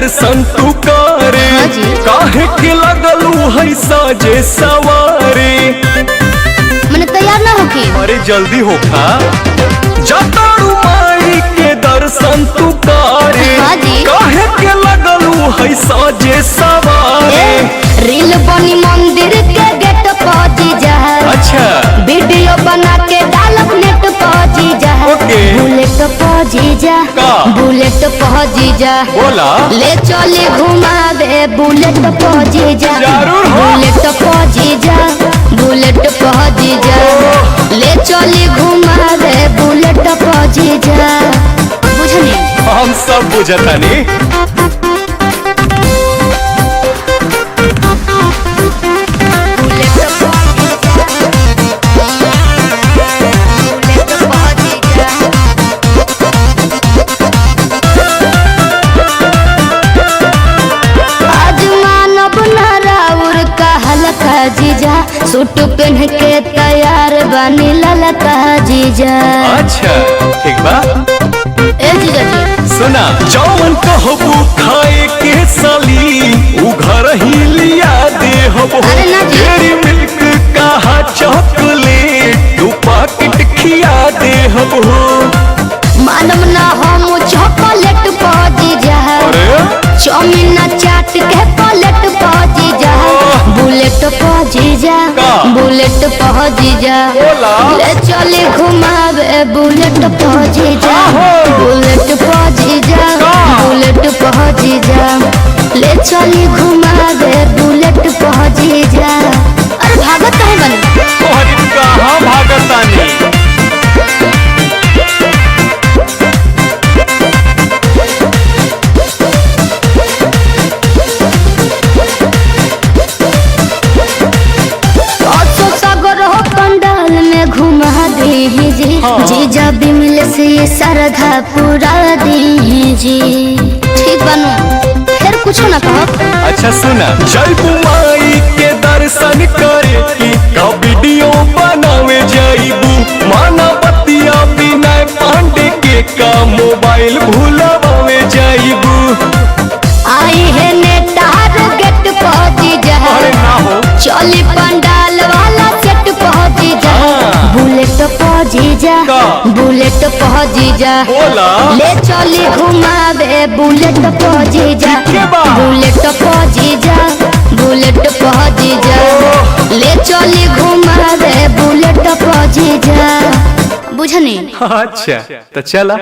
दर्शन तू करे। काहे के लगलू है साजे सवारे। मैंने तैयार ना होके। अरे जल्दी होखा जतारू माई के दर्शन तू करे। काहे के लगलू है साजे सवारे। रील बनी मंदिर के गेट पहुंची जा। अच्छा वीडियो बना के डालब नेट पहुंची जा। बुलेट पहुंची जा। बुलेट पहुंची जा। बोला ले चले घुमा दे बुलेट पहुंची जा। बुलेट पहुंची जा। बुलेट पहुंची जा। ले चले घुमा दे बुलेट पहुंची जा। बुझनी हम सब बुझतानी। जीजा सूट पहन के तैयार बनी ललका जीजा। अच्छा ठीक बा। ए जीजा जी सुना जौन कहबू खाए के साली उ घर ही लिया दे हबो। डेरी मिल्क कहा चॉकलेट तू पैकेट खिया दे हबो। मालूम ना हम चॉकलेट पहुंची जा। चाउमीन चाट के प्लेट पहुंची जा। बुलेट पहुंची जा। बुलेट पहुंची जा। ले चले घुमावे बुलेट पहुंची जा। बुलेट पहुंची जा। बुलेट पहुंची जा। ले चले घुमावे बुलेट पहुंची जा। अरे भागत काहे बनी। कहाँ भागतानी। जीजा बिमल से सरधा पूरा दीजी। ठीक बनू फिर कुछ ना कहो। अच्छा सुना जयबू माई के दर्शन करे का वीडियो बनावे जाइबू। माना बतिया बिना पांडे के का मोबाइल भूलवावे जाइबू। आई है नेटार गेट पहुंची जा। चली पंडाल वाला सेट पहुंची जा। बुलेट पहुंची जा। बुलेट पहुंची जा। ले चली घुमावे बुलेट पहुंची जा। बुलेट पहुंची जा। बुलेट पहुंची जा। ले चली घुमावे बुलेट पहुंची जा। बुझनी अच्छा तो चला।